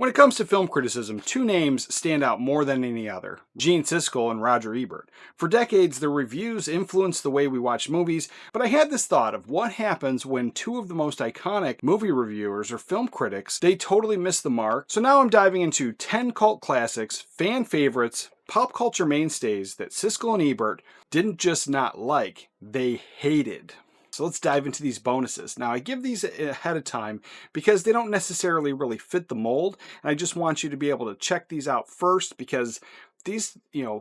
When it comes to film criticism, two names stand out more than any other: Gene Siskel and Roger Ebert. For decades, their reviews influenced the way we watch movies, but I had this thought of what happens when two of the most iconic movie reviewers or film critics, they totally miss the mark. So now I'm diving into 10 cult classics, fan favorites, pop culture mainstays that Siskel and Ebert didn't just not like, they hated. So let's dive into these bonuses. Now, I give these ahead of time because they don't necessarily really fit the mold, and I just want you to be able to check these out first because these,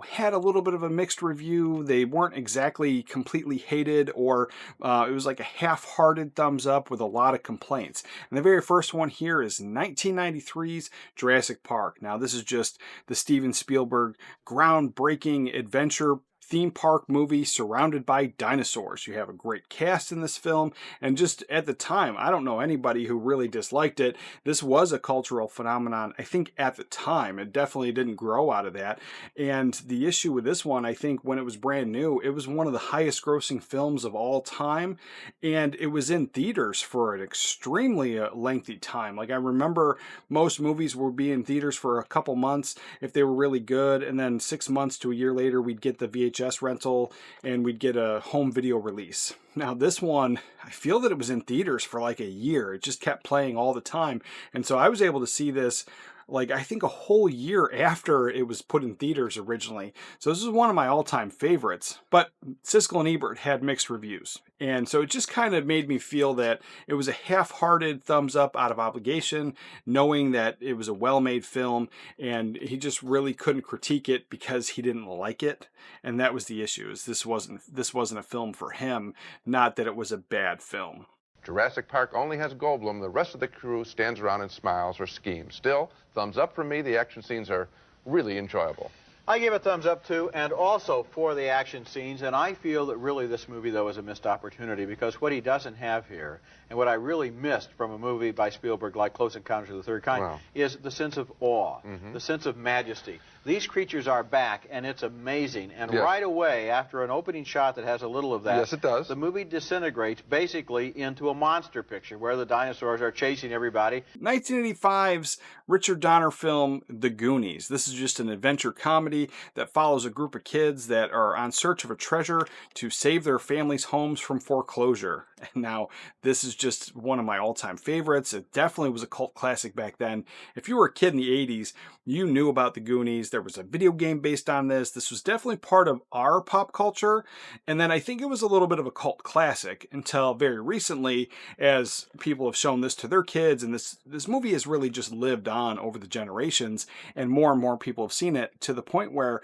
had a little bit of a mixed review. They weren't exactly completely hated, or it was like a half-hearted thumbs up with a lot of complaints. And the very first one here is 1993's Jurassic Park. Now, this is just the Steven Spielberg groundbreaking adventure theme park movie surrounded by dinosaurs. You have a great cast in this film, and just at the time, I don't know anybody who really disliked it. This was a cultural phenomenon, I think, at the time. It definitely didn't grow out of that. And the issue with this one, I think, when it was brand new, it was one of the highest grossing films of all time, and it was in theaters for an extremely lengthy time. Like, I remember most movies would be in theaters for a couple months if they were really good, and then 6 months to a year later, we'd get the VHS rental and we'd get a home video release. Now this one, I feel that it was in theaters for like a year. It just kept playing all the time. And so I was able to see this I think a whole year after it was put in theaters originally. So this is one of my all-time favorites. But Siskel and Ebert had mixed reviews. And so it just kind of made me feel that it was a half-hearted thumbs up out of obligation, knowing that it was a well-made film, and he just really couldn't critique it because he didn't like it. And that was the issue, is this wasn't a film for him, not that it was a bad film. Jurassic Park only has Goldblum. The rest of the crew stands around and smiles or schemes. Still, thumbs up for me. The action scenes are really enjoyable. I give a thumbs up too, and also for the action scenes, and I feel that really this movie, though, is a missed opportunity, because what he doesn't have here, and what I really missed from a movie by Spielberg like Close Encounters of the Third Kind, is the sense of awe, the sense of majesty. These creatures are back, and it's amazing, and right away, after an opening shot that has a little of that, yes, it does, the movie disintegrates basically into a monster picture where the dinosaurs are chasing everybody. 1985's Richard Donner film, The Goonies. This is just an adventure comedy that follows a group of kids that are on search of a treasure to save their families' homes from foreclosure. And now, this is just one of my all-time favorites. It definitely was a cult classic back then. If you were a kid in the 80s, you knew about The Goonies. There was a video game based on this. This was definitely part of our pop culture. And then I think it was a little bit of a cult classic until very recently, as people have shown this to their kids. And this movie has really just lived on over the generations. And more people have seen it, to the point where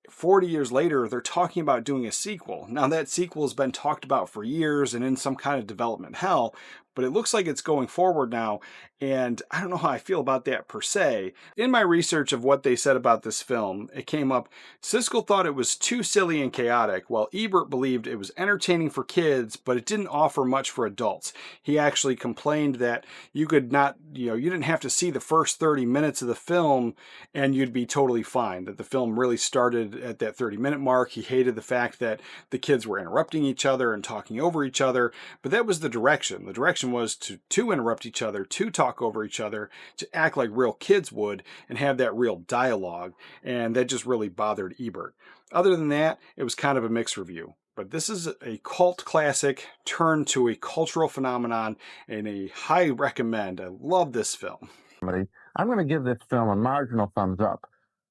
40 years later, they're talking about doing a sequel. Now, that sequel has been talked about for years and in some kind of development hell, but it looks like it's going forward now, and I don't know how I feel about that per se. In my research of what they said about this film, it came up, Siskel thought it was too silly and chaotic, while Ebert believed it was entertaining for kids, but it didn't offer much for adults. He actually complained that you could not, you didn't have to see the first 30 minutes of the film and you'd be totally fine, that the film really started at that 30-minute mark. He hated the fact that the kids were interrupting each other and talking over each other, but that was the direction. The direction was to interrupt each other, to talk over each other, to act like real kids would, and have that real dialogue, and that just really bothered Ebert. Other than that, it was kind of a mixed review. But this is a cult classic turned to a cultural phenomenon, and a high recommend. I love this film. I'm going to give this film a marginal thumbs up,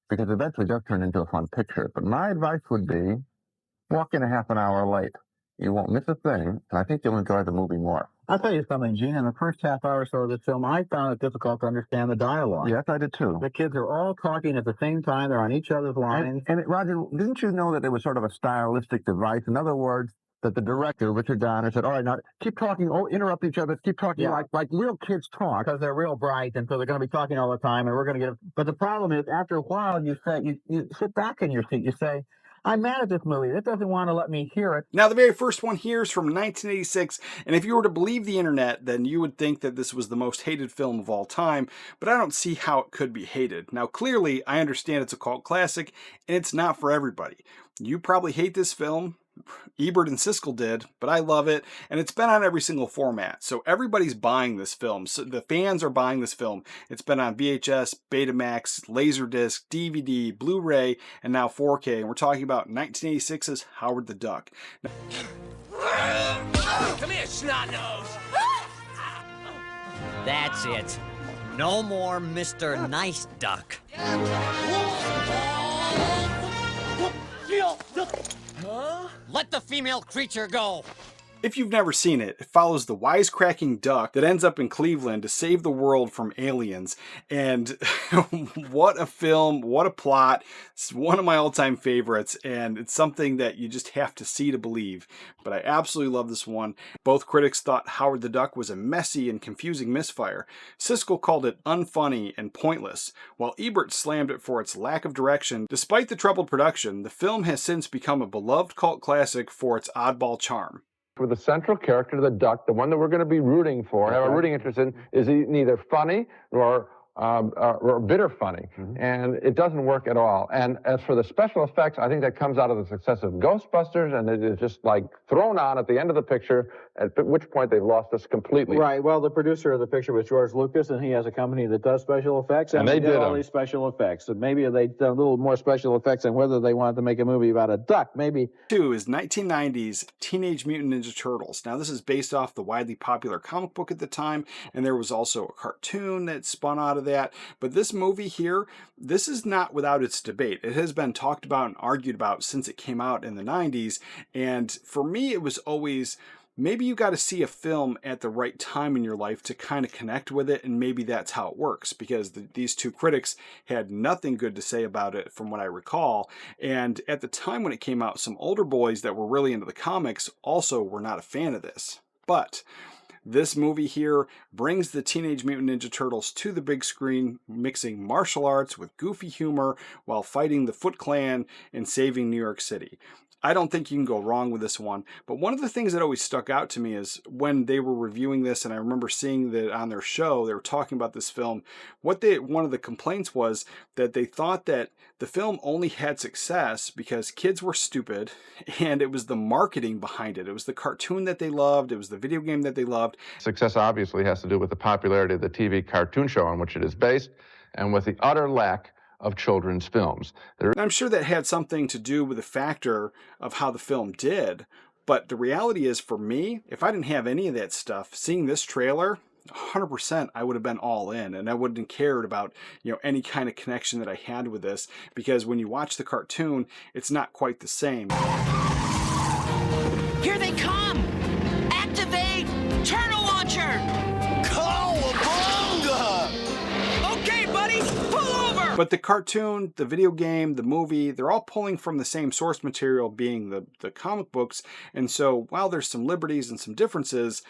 because it eventually does turn into a fun picture. But my advice would be, walk in a half an hour late. You won't miss a thing, and I think you'll enjoy the movie more. I'll tell you something, Gene. In the first half hour or so of this film, I found it difficult to understand the dialogue. Yes, I did too. The kids are all talking at the same time. They're on each other's lines. And Roger, didn't you know that it was sort of a stylistic device? In other words, that the director, Richard Donner, said, all right, now keep talking, interrupt each other, keep talking like real kids talk. Because they're real bright, and so they're going to be talking all the time, and we're going to get... But the problem is, after a while, you sit back in your seat, you say, I'm mad at this movie. It doesn't want to let me hear it. Now, the very first one here is from 1986, and if you were to believe the internet, then you would think that this was the most hated film of all time, but I don't see how it could be hated. Now, clearly, I understand it's a cult classic, and it's not for everybody. You probably hate this film, Ebert and Siskel did, but I love it, and it's been on every single format. So everybody's buying this film. So the fans are buying this film. It's been on VHS, Betamax, Laserdisc, DVD, Blu-ray, and now 4K. And we're talking about 1986's Howard the Duck. Come here, snot-nose. That's it. No more Mr. Nice Duck. Huh? Let the female creature go. If you've never seen it, it follows the wisecracking duck that ends up in Cleveland to save the world from aliens. And what a film, what a plot. It's one of my all-time favorites, and it's something that you just have to see to believe. But I absolutely love this one. Both critics thought Howard the Duck was a messy and confusing misfire. Siskel called it unfunny and pointless, while Ebert slammed it for its lack of direction. Despite the troubled production, the film has since become a beloved cult classic for its oddball charm. For the central character, the duck, the one that we're going to be rooting for, have a rooting interest in, is neither funny or bitter funny, and it doesn't work at all. And as for the special effects, I think that comes out of the success of Ghostbusters, and it is just like thrown on at the end of the picture, at which point they've lost us completely. Right. Well, the producer of the picture was George Lucas, and he has a company that does special effects, and they did all these special effects. And maybe they did a little more special effects than whether they wanted to make a movie about a duck. Maybe. Two is 1990's Teenage Mutant Ninja Turtles. Now, this is based off the widely popular comic book at the time, and there was also a cartoon that spun out of that. But this movie here, this is not without its debate. It has been talked about and argued about since it came out in the 90s. And for me, it was always, maybe you got to see a film at the right time in your life to kind of connect with it, and maybe that's how it works, because these two critics had nothing good to say about it from what I recall. And at the time when it came out, some older boys that were really into the comics also were not a fan of this. But this movie here brings the Teenage Mutant Ninja Turtles to the big screen, mixing martial arts with goofy humor while fighting the Foot Clan and saving New York City. I don't think you can go wrong with this one, but one of the things that always stuck out to me is when they were reviewing this, and I remember seeing that on their show, they were talking about this film, one of the complaints was that they thought that the film only had success because kids were stupid, and it was the marketing behind it. It was the cartoon that they loved, it was the video game that they loved. Success obviously has to do with the popularity of the TV cartoon show on which it is based, and with the utter lack of children's films. I'm sure that had something to do with the factor of how the film did, but the reality is, for me, if I didn't have any of that stuff, seeing this trailer, 100% I would have been all in, and I wouldn't have cared about, any kind of connection that I had with this, because when you watch the cartoon, it's not quite the same. Here they come! Activate turtle launcher! Cowabunga! Okay, buddy, pull over! But the cartoon, the video game, the movie, they're all pulling from the same source material, being the comic books, and so while there's some liberties and some differences,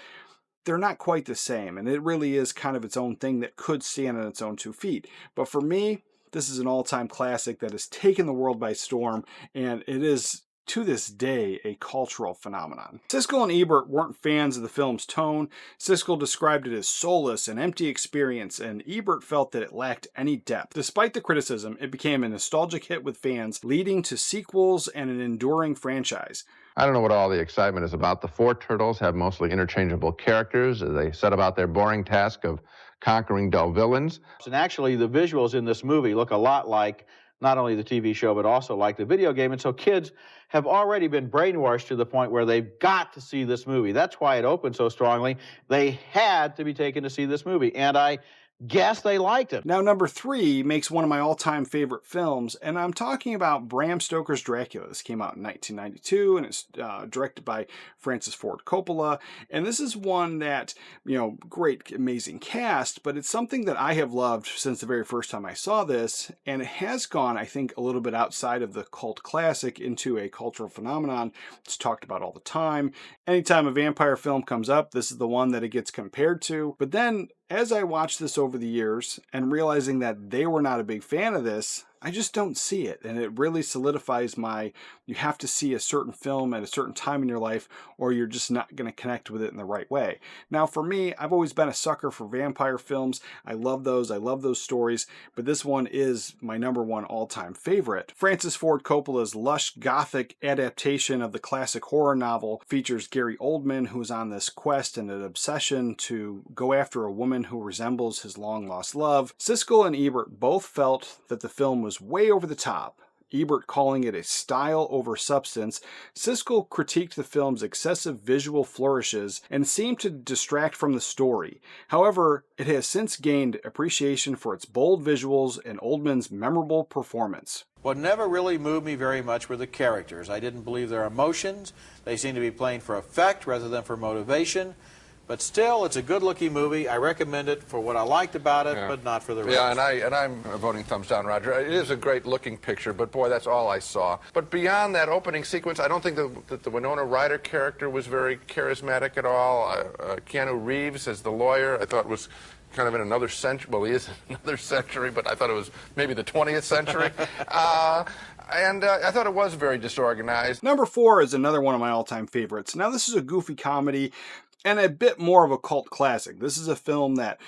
they're not quite the same, and it really is kind of its own thing that could stand on its own 2 feet. But for me, this is an all-time classic that has taken the world by storm, and it is, to this day, a cultural phenomenon. Siskel and Ebert weren't fans of the film's tone. Siskel described it as soulless and empty experience, and Ebert felt that it lacked any depth. Despite the criticism, it became a nostalgic hit with fans, leading to sequels and an enduring franchise. I don't know what all the excitement is about. The four turtles have mostly interchangeable characters. They set about their boring task of conquering dull villains. And actually, the visuals in this movie look a lot like not only the TV show, but also like the video game. And so kids have already been brainwashed to the point where they've got to see this movie. That's why it opened so strongly. They had to be taken to see this movie. And I guess they liked it. Now, number 3 makes one of my all-time favorite films, and I'm talking about Bram Stoker's Dracula. This came out in 1992, and it's directed by Francis Ford Coppola. And this is one that, great, amazing cast, but it's something that I have loved since the very first time I saw this, and it has gone, I think, a little bit outside of the cult classic into a cultural phenomenon. It's talked about all the time. Anytime a vampire film comes up, this is the one that it gets compared to. But then, as I watched this over the years and realizing that they were not a big fan of this, I just don't see it. And it really solidifies you have to see a certain film at a certain time in your life, or you're just not going to connect with it in the right way. Now, for me, I've always been a sucker for vampire films. I love those. I love those stories. But this one is my #1 all-time favorite. Francis Ford Coppola's lush gothic adaptation of the classic horror novel features Gary Oldman, who's on this quest and an obsession to go after a woman who resembles his long-lost love. Siskel and Ebert both felt that the film was way over the top. Ebert calling it a style over substance, Siskel critiqued the film's excessive visual flourishes and seemed to distract from the story. However, it has since gained appreciation for its bold visuals and Oldman's memorable performance. What never really moved me very much were the characters. I didn't believe their emotions. They seemed to be playing for effect rather than for motivation. But still, it's a good-looking movie. I recommend it for what I liked about it, but not for the rest. Yeah, and I'm voting thumbs down, Roger. It is a great-looking picture, but boy, that's all I saw. But beyond that opening sequence, I don't think that the Winona Ryder character was very charismatic at all. Keanu Reeves as the lawyer, I thought was kind of in another century. Well, he is in another century, but I thought it was maybe the 20th century. And I thought it was very disorganized. #4 is another one of my all-time favorites. Now, this is a goofy comedy and a bit more of a cult classic. This is a film that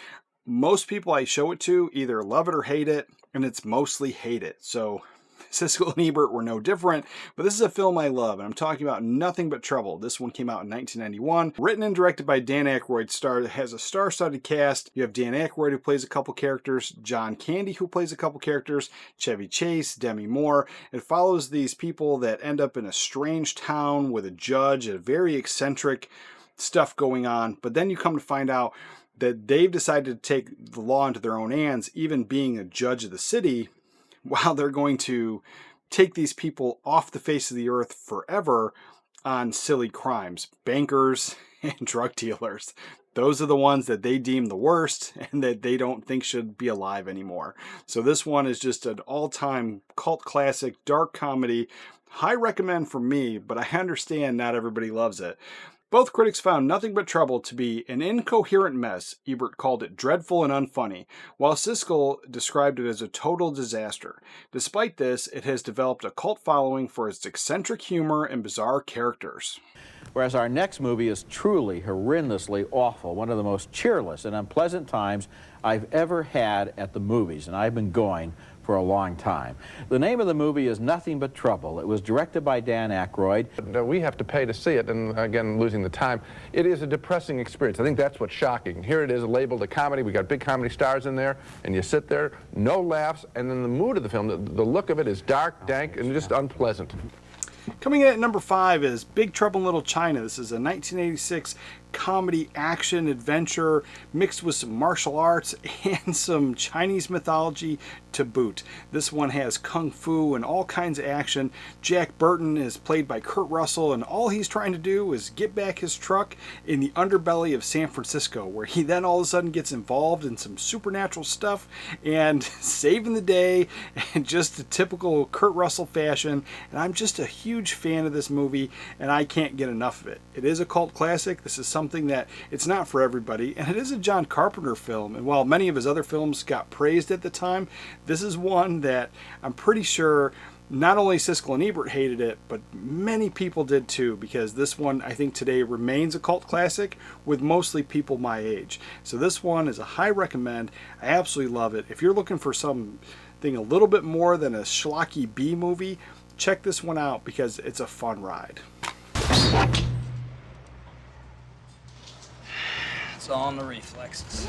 most people I show it to either love it or hate it, and it's mostly hate it. So Siskel and Ebert were no different, but this is a film I love, and I'm talking about Nothing But Trouble. This one came out in 1991, written and directed by Dan Aykroyd. It has a star-studded cast. You have Dan Aykroyd, who plays a couple characters, John Candy, who plays a couple characters, Chevy Chase, Demi Moore. It follows these people that end up in a strange town with a judge, a very eccentric stuff going on, but then you come to find out that they've decided to take the law into their own hands, even being a judge of the city, while they're going to take these people off the face of the earth forever on silly crimes. Bankers and drug dealers. Those are the ones that they deem the worst and that they don't think should be alive anymore. So this one is just an all-time cult classic, dark comedy. High recommend for me, but I understand not everybody loves it. Both critics found Nothing But Trouble to be an incoherent mess. Ebert called it dreadful and unfunny, while Siskel described it as a total disaster. Despite this, it has developed a cult following for its eccentric humor and bizarre characters. Whereas our next movie is truly horrendously awful, one of the most cheerless and unpleasant times I've ever had at the movies, and I've been going for a long time. The name of the movie is Nothing But Trouble. It was directed by Dan Aykroyd. We have to pay to see it, and again, losing the time. It is a depressing experience. I think that's what's shocking. Here it is labeled a comedy. We got big comedy stars in there, and you sit there, no laughs, and then the mood of the film, the look of it is dark, dank, and just unpleasant. Coming in at #5 is Big Trouble in Little China. This is a 1986 comedy action adventure mixed with some martial arts and some Chinese mythology to boot. This one has kung fu and all kinds of action. Jack Burton is played by Kurt Russell, and all he's trying to do is get back his truck in the underbelly of San Francisco, where he then all of a sudden gets involved in some supernatural stuff and saving the day in just a typical Kurt Russell fashion. And I'm just a huge fan of this movie, and I can't get enough of it. It is a cult classic. This is something that it's not for everybody, and it is a John Carpenter film, and while many of his other films got praised at the time, this is one that I'm pretty sure not only Siskel and Ebert hated it, but many people did too, because this one I think today remains a cult classic with mostly people my age. So this one is a high recommend. I absolutely love it. If you're looking for something a little bit more than a schlocky B movie, check this one out because it's a fun ride. It's all in the reflexes.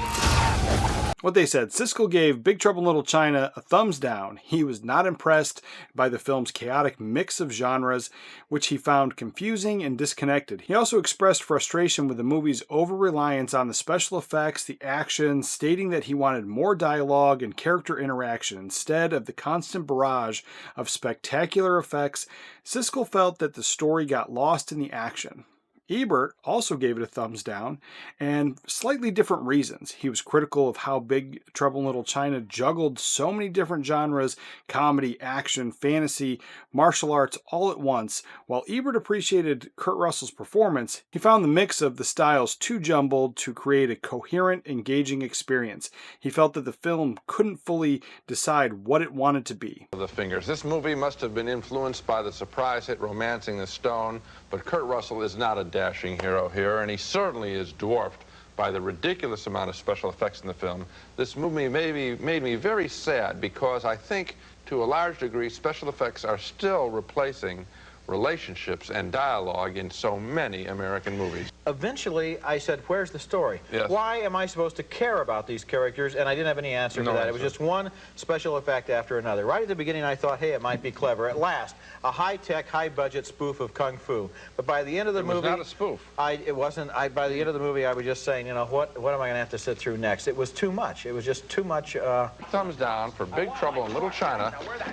What they said, Siskel gave Big Trouble in Little China a thumbs down. He was not impressed by the film's chaotic mix of genres, which he found confusing and disconnected. He also expressed frustration with the movie's over-reliance on the special effects, the action, stating that he wanted more dialogue and character interaction instead of the constant barrage of spectacular effects. Siskel felt that the story got lost in the action. Ebert also gave it a thumbs down, and slightly different reasons. He was critical of how Big Trouble in Little China juggled so many different genres, comedy, action, fantasy, martial arts, all at once. While Ebert appreciated Kurt Russell's performance, he found the mix of the styles too jumbled to create a coherent, engaging experience. He felt that the film couldn't fully decide what it wanted to be. The fingers. This movie must have been influenced by the surprise hit Romancing the Stone, but Kurt Russell is not a dashing hero here, and he certainly is dwarfed by the ridiculous amount of special effects in the film. This movie made me very sad because I think, to a large degree, special effects are still replacing relationships and dialogue in so many American movies. Eventually, I said, where's the story? Yes. Why am I supposed to care about these characters? And I didn't have any answer to that. It was just one special effect after another. Right at the beginning, I thought, hey, it might be clever. At last, a high-tech, high-budget spoof of Kung Fu. But by the end of the movie... It was not a spoof. It wasn't. By the end of the movie, I was just saying, you know, what am I going to have to sit through next? It was too much. It was just too much... Thumbs down for Big Trouble in Little China,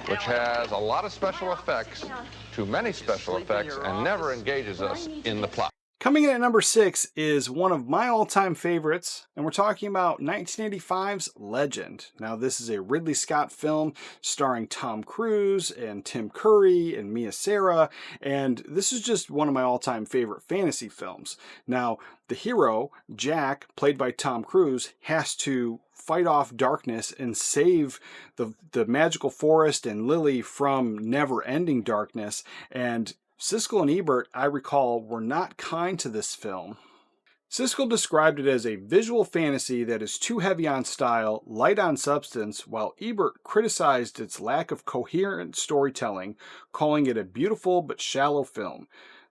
which has a lot of special effects, too many special effects, and never engages us in the plot. Coming in at number 6 is one of my all-time favorites, and we're talking about 1985's Legend. Now, this is a Ridley Scott film starring Tom Cruise and Tim Curry and Mia Sara, and this is just one of my all-time favorite fantasy films. Now, the hero, Jack, played by Tom Cruise, has to fight off darkness and save the magical forest and Lily from never-ending darkness, and Siskel and Ebert, I recall, were not kind to this film. Siskel described it as a visual fantasy that is too heavy on style, light on substance, while Ebert criticized its lack of coherent storytelling, calling it a beautiful but shallow film.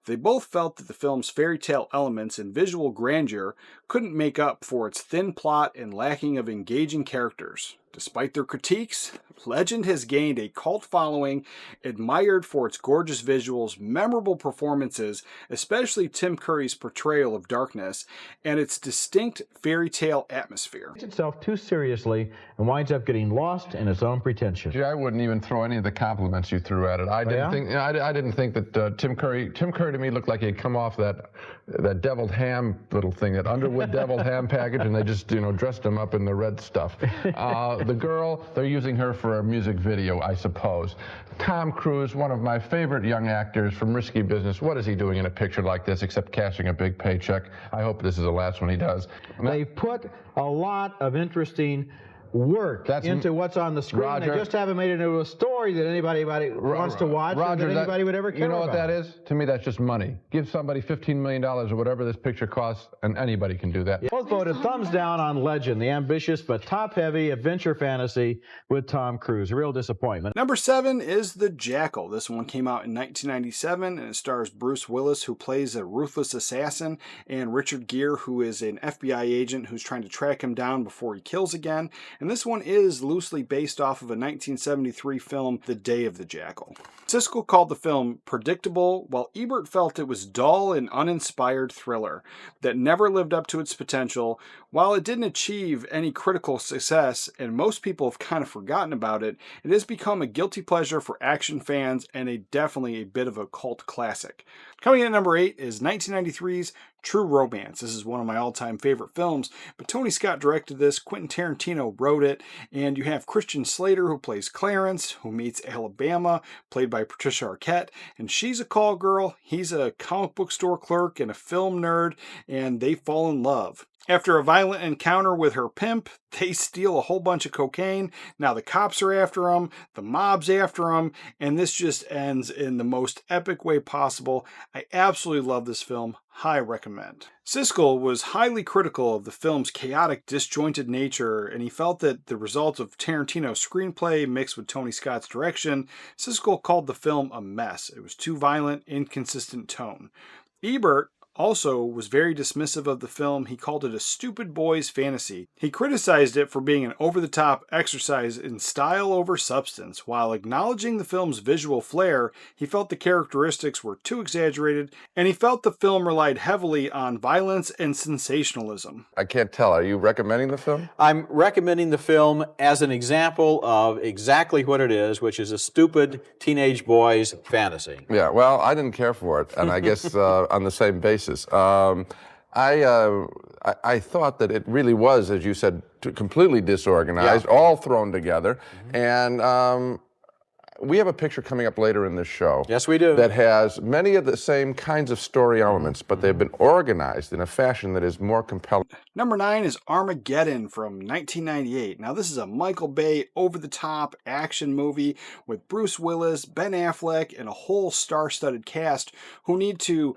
They both felt that the film's fairy tale elements and visual grandeur couldn't make up for its thin plot and lacking of engaging characters. Despite their critiques, Legend has gained a cult following, admired for its gorgeous visuals, memorable performances, especially Tim Curry's portrayal of darkness, and its distinct fairy tale atmosphere. It takes itself too seriously and winds up getting lost in its own pretension. Gee, I wouldn't even throw any of the compliments you threw at it. I didn't think that Tim Curry to me looked like he'd come off that deviled ham little thing, that Underwood deviled ham package, and they just dressed him up in the red stuff. The girl, they're using her for a music video, I suppose. Tom Cruise, one of my favorite young actors from Risky Business. What is he doing in a picture like this except cashing a big paycheck? I hope this is the last one he does. They put a lot of interesting work into what's on the screen. Roger, they just haven't made it into a story that anybody wants to watch, Roger, or that anybody would ever care about. You know what that is? To me, that's just money. Give somebody $15 million or whatever this picture costs, and anybody can do that. Both voted thumbs down on Legend, the ambitious but top-heavy adventure fantasy with Tom Cruise. A real disappointment. Number 7 is The Jackal. This one came out in 1997, and it stars Bruce Willis, who plays a ruthless assassin, and Richard Gere, who is an FBI agent who's trying to track him down before he kills again. And this one is loosely based off of a 1973 film, The Day of the Jackal. Siskel called the film predictable, while Ebert felt it was dull and uninspired thriller that never lived up to its potential. While it didn't achieve any critical success, and most people have kind of forgotten about it, it has become a guilty pleasure for action fans and definitely a bit of a cult classic. Coming in at number 8 is 1993's True Romance. This is one of my all-time favorite films, but Tony Scott directed this, Quentin Tarantino wrote it, and you have Christian Slater, who plays Clarence, who meets Alabama, played by Patricia Arquette, and she's a call girl, he's a comic book store clerk and a film nerd, and they fall in love. After a violent encounter with her pimp, they steal a whole bunch of cocaine. Now the cops are after them, the mob's after them, and this just ends in the most epic way possible. I absolutely love this film. High recommend. Siskel was highly critical of the film's chaotic, disjointed nature, and he felt that the result of Tarantino's screenplay mixed with Tony Scott's direction, Siskel called the film a mess. It was too violent, inconsistent tone. Ebert also was very dismissive of the film. He called it a stupid boy's fantasy. He criticized it for being an over-the-top exercise in style over substance. While acknowledging the film's visual flair, he felt the characteristics were too exaggerated, and he felt the film relied heavily on violence and sensationalism. I can't tell. Are you recommending the film? I'm recommending the film as an example of exactly what it is, which is a stupid teenage boy's fantasy. Yeah, well, I didn't care for it, and I guess on the same basis, choices. I thought that it really was, as you said, completely disorganized, all thrown together, and we have a picture coming up later in this show. Yes, we do. That has many of the same kinds of story elements, but they've been organized in a fashion that is more compelling. Number 9 is Armageddon from 1998. Now, this is a Michael Bay over-the-top action movie with Bruce Willis, Ben Affleck, and a whole star-studded cast who need to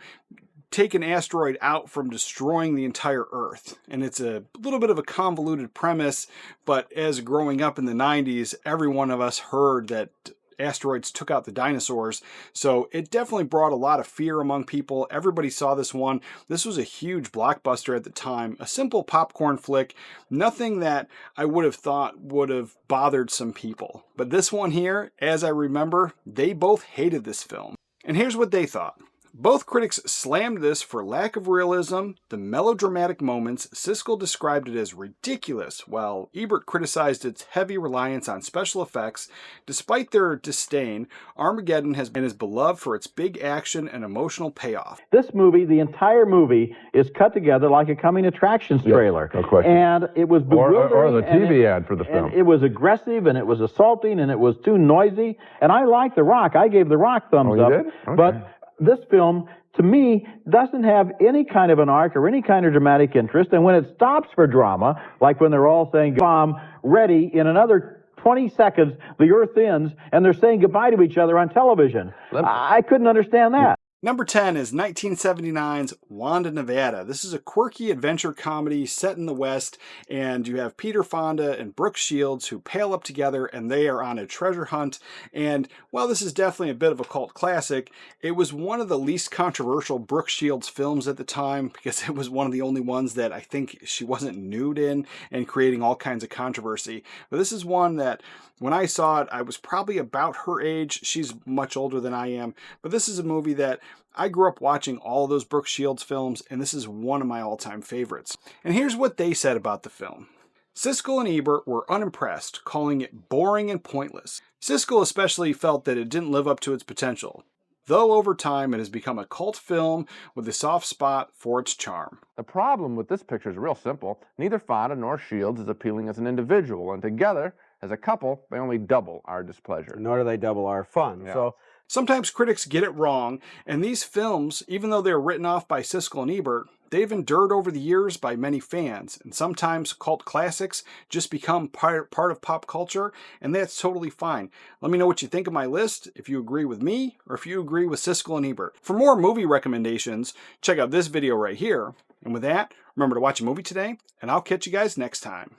take an asteroid out from destroying the entire Earth. And it's a little bit of a convoluted premise, but as growing up in the 90s, every one of us heard that asteroids took out the dinosaurs, so it definitely brought a lot of fear among people. Everybody saw this one. This was a huge blockbuster at the time, a simple popcorn flick, nothing that I would have thought would have bothered some people. But this one here, as I remember, they both hated this film. And here's what they thought. Both critics slammed this for lack of realism, the melodramatic moments. Siskel described it as ridiculous, while Ebert criticized its heavy reliance on special effects. Despite their disdain, Armageddon has been as beloved for its big action and emotional payoff. This movie, the entire movie, is cut together like a coming attractions trailer. No question. And it was bewildering. Or the TV ad for the film. And it was aggressive, and it was assaulting, and it was too noisy. And I like The Rock. I gave The Rock thumbs up. Did? Okay. But this film, to me, doesn't have any kind of an arc or any kind of dramatic interest. And when it stops for drama, like when they're all saying bomb ready, in another 20 seconds, the Earth ends, and they're saying goodbye to each other on television. I couldn't understand that. Number 10 is 1979's Wanda Nevada. This is a quirky adventure comedy set in the West, and you have Peter Fonda and Brooke Shields who pair up together, and they are on a treasure hunt. And while this is definitely a bit of a cult classic, it was one of the least controversial Brooke Shields films at the time, because it was one of the only ones that I think she wasn't nude in and creating all kinds of controversy. But this is one that when I saw it, I was probably about her age. She's much older than I am. But this is a movie that I grew up watching all those Brooke Shields films, and this is one of my all-time favorites. And here's what they said about the film. Siskel and Ebert were unimpressed, calling it boring and pointless. Siskel especially felt that it didn't live up to its potential, though over time it has become a cult film with a soft spot for its charm. The problem with this picture is real simple. Neither Fonda nor Shields is appealing as an individual, and together, as a couple, they only double our displeasure. Nor do they double our fun. Yeah. So sometimes critics get it wrong, and these films, even though they're written off by Siskel and Ebert, they've endured over the years by many fans, and sometimes cult classics just become part of pop culture, and that's totally fine. Let me know what you think of my list, if you agree with me, or if you agree with Siskel and Ebert. For more movie recommendations, check out this video right here. And with that, remember to watch a movie today, and I'll catch you guys next time.